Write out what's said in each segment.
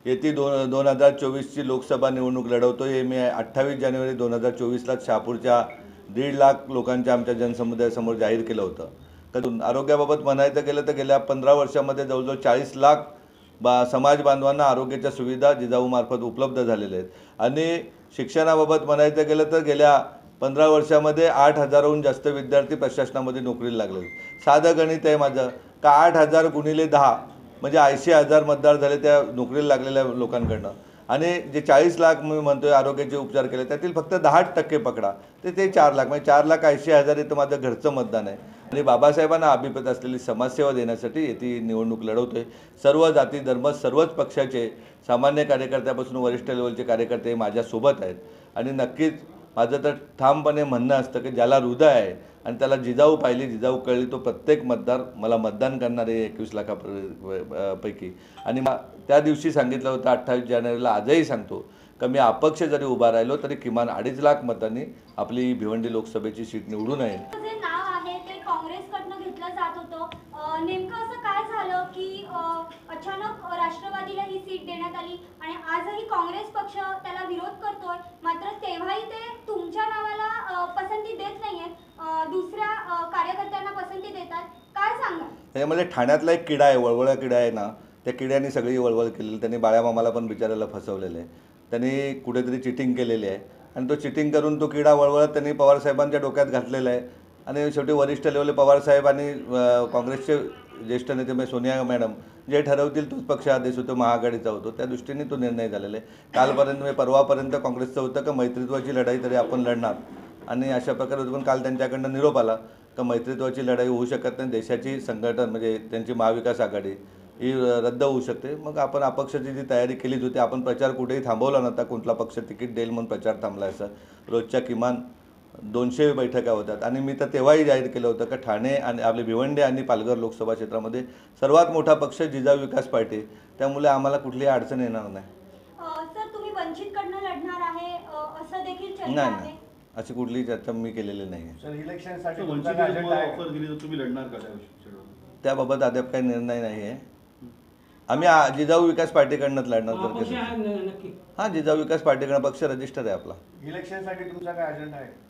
येती 2024ची लोकसभा निवडणूक लढवतो आहे। मी 28 जानेवारी 2024ला शहापूरच्या 1.5 लाख लोकांच्या आमच्या जनसमुदायासमोर जाहीर केलं होतं। तर आरोग्याबाबत म्हणायचं गेलं तर गेल्या 15 वर्षांमध्ये जवळजवळ 40 लाख समाज बांधवांना आरोग्याच्या सुविधा जिजाऊमार्फत उपलब्ध झालेल्या आहेत। आणि शिक्षणाबाबत म्हणायचं गेलं तर गेल्या 15 वर्षांमध्ये 8,000हून जास्त विद्यार्थी प्रशासनामध्ये नोकरीला लागले। साधं गणित आहे माझं का 8,000 गुणिले 10 म्हणजे 80,000 मतदार झाले त्या नोकरीला लागलेल्या लोकांकडनं। आणि जे 40 लाख मी म्हणतोय आरोग्याचे उपचार केले त्यातील फक्त 10% पकडा ते 4 लाख म्हणजे 4,80,000 इथं माझं घरचं मतदान आहे। आणि बाबासाहेबांना अभिप्रेत असलेली समाजसेवा देण्यासाठी ती निवडणूक लढवतोय। सर्व जाती धर्म सर्वच पक्षाचे सामान्य कार्यकर्त्यापासून वरिष्ठ लेवलचे कार्यकर्ते माझ्यासोबत आहेत। आणि नक्कीच माझं तर ठामपणे म्हणणं असतं की ज्याला हृदय आहे आणि त्याला जिजाऊ पाहिली जिजाऊ कळली तो प्रत्येक मतदार मला मतदान करणार आहे 21 लाखापैकी। आणि त्या दिवशी सांगितलं होतं 28 जानेवारीला आजही सांगतो की मी अपक्ष जरी उभा राहिलो तरी किमान 2.5 लाख मतांनी आपली भिवंडी लोकसभेची सीट निवडून येईल। नेमकं असं काय झालं की अचानक राष्ट्रवादीला ही सीट देण्यात आली आणि आजही काँग्रेस पक्ष त्याला विरोध करतोय, मात्र तेव्हाही ते तुमच्या नावाला पसंती देत नाहीयेत, दुसऱ्या कार्यकर्त्यांना पसंती देतात, काय सांगा? त्यामध्ये ठाण्यातला एक किडा आहे, वळवळा किडा आहे ना, त्या किड्याने सगळी वळवळ केलेली। त्यांनी बाळ्यामामाला पण बिचारायला फसवलेलं आहे, त्यांनी कुठेतरी चिटिंग केलेली आहे आणि तो चिटिंग करून तो किडा वळवळत त्यांनी पवारसाहेबांच्या डोक्यात घातलेला आहे। आणि शेवटी वरिष्ठ लेवल पवारसाहेब आणि काँग्रेसचे ज्येष्ठ नेते म्हणजे सोनिया मॅडम जे ठरवतील तोच पक्ष आदेश होतो, महाआघाडीचा होतो, त्या दृष्टीने तो निर्णय झालेला आहे। कालपर्यंत परवापर्यंत काँग्रेसचं होतं की मैत्रित्वाची लढाई तरी आपण लढणार आणि अशा प्रकारे होतं। पण काल त्यांच्याकडनं निरोप आला की मैत्रित्वाची लढाई होऊ शकत नाही, देशाची संघटन म्हणजे त्यांची महाविकास आघाडी ही रद्द होऊ शकते। मग आपण अपक्षाची जी तयारी केलीच होती, आपण प्रचार कुठेही थांबवला नव्हता, कुठला पक्ष तिकीट देईल म्हणून प्रचार थांबला असं। रोजच्या किमान 200 बैठका होतात आणि मी तर तेव्हाही जाहीर केलं होतं की ठाणे आणि आपले भिवंडी आणि पालघर लोकसभा क्षेत्रामध्ये सर्वात मोठा पक्ष जिजाऊ विकास पार्टी, त्यामुळे आम्हाला कुठलीही अडचण येणार नाही। सर तुम्ही वंचितकडनं लढणार आहे असं देखील चर्चा आहे? नाही, अशी कुठलीही चर्चा मी केलेली नाही आहे। सर इलेक्शनसाठी ऑफर दिली तर तुम्ही लढणार का? त्याबाबत अद्याप काही निर्णय नाही आहे। आम्ही जिजाऊ विकास पार्टीकडनंच लढणार तर हां, जिजाऊ विकास पार्टीकडनं पक्ष रजिस्टर आहे आपला। इलेक्शनसाठी तुमचा काय अजेंडा आहे?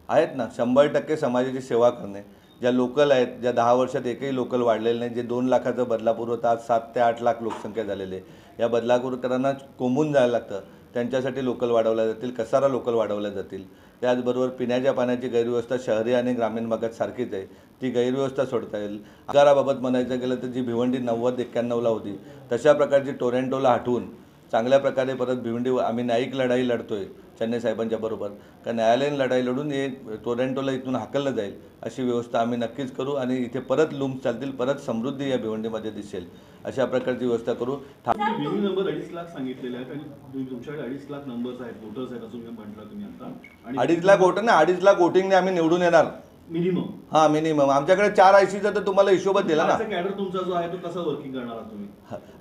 आहेत ना, 100% समाजाची सेवा करणे। ज्या लोकल आहेत, ज्या 10 वर्षात एकही लोकल वाढलेलं नाही, जे 2 लाखाचं बदलापूर होतं आज 7 ते 8 लाख लोकसंख्या झालेली आहे। या बदलापूरकरांना कोंबून जायला लागतं, त्यांच्यासाठी लोकल वाढवल्या जातील, कसारा लोकल वाढवल्या जातील। त्याचबरोबर पिण्याच्या पाण्याची गैरव्यवस्था शहरी आणि ग्रामीण भागात सारखीच आहे, ती गैरव्यवस्था सोडता येईल। आगाराबाबत म्हणायचं गेलं तर जी भिवंडी 90-91ला होती तशा प्रकारची टोरेंटोला हटवून चांगल्या प्रकारे परत भिवंडी आम्ही न्यायिक लढाई लढतोय चन्ने साहेबांच्या बरोबर का न्यायालयीन लढाई लढून हे टोरेंटोला इथून हाकललं जाईल अशी व्यवस्था आम्ही नक्कीच करू आणि इथे परत लूम्स चालतील, परत समृद्धी या भिवंडीमध्ये दिसेल अशा प्रकारची व्यवस्था करू। नंबर 2.5 लाख सांगितलेले आहेत आणि तुमच्याकडे 2.5 लाख नंबर्स आहेत, वोटर्स आहेत असं म्हटलं तुम्ही आता। 2.5 लाख वोटर ना, 2.5 लाख वोटिंगने आम्ही निवडून येणार मिनिमम। हां, मिनिमम। आमच्याकडे 480चा तर तुम्हाला हिशोबच दिला ना। कॅडर तुमचा जो आहे तो कसं वर्किंग करणार आहात तुम्ही?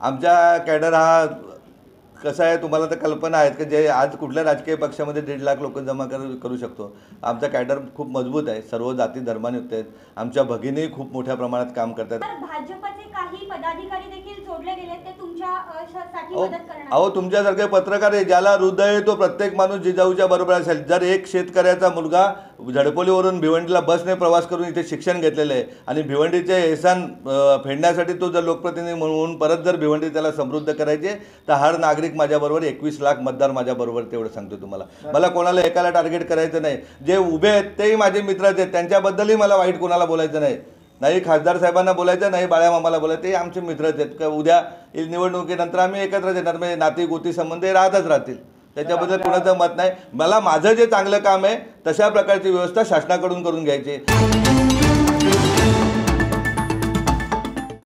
आमचा कॅडर हा कसा आहे तुम्हाला तर कल्पना आहेत की जे आज कुठल्या राजकीय पक्षामध्ये 1.5 लाख लोक जमा करू शकतो। आमचा कॅडर खूप मजबूत आहे, सर्व जाती धर्मायुक्त आहेत, आमच्या भगिनी खूप मोठ्या प्रमाणात काम करतात। भाजपचे काही पदाधिकारी देखील जोडले गेले, ते तुमच्यासाठी मदत करणार? अहो, तुमच्यासारखे पत्रकार आहे, ज्याला हृदय आहे तो प्रत्येक माणूस जिजाऊच्या बरोबर असेल। जर एक शेतकऱ्याचा मुलगा झडपोलीवरून भिवंडीला बसने प्रवास करून इथे शिक्षण घेतलेलं आहे आणि भिवंडीचे एहसान फेडण्यासाठी तो जर लोकप्रतिनिधी म्हणून परत जर भिवंडी त्याला समृद्ध करायचे तर हर नागरिक माझ्याबरोबर 21 लाख मतदार माझ्याबरोबर, तेवढं सांगतो तुम्हाला। मला कोणाला एकाला टार्गेट करायचं नाही, जे उभे आहेत तेही माझे मित्रच आहेत, त्यांच्याबद्दलही मला वाईट कोणाला बोलायचं नाही, नाही खासदार साहेबांना बोलायचं नाही, बाळ्यामामाला बोलायचं, ते आमचे मित्रच आहेत। का उद्या निवडणुकीनंतर आम्ही एकत्रच येणार, म्हणजे नाती गोती संबंध राहतच राहतील, त्याच्याबद्दल कोणाचं मत नाही। मला माझं जे चांगलं काम आहे तशा प्रकारची व्यवस्था शासनाकडून करून घ्यायची।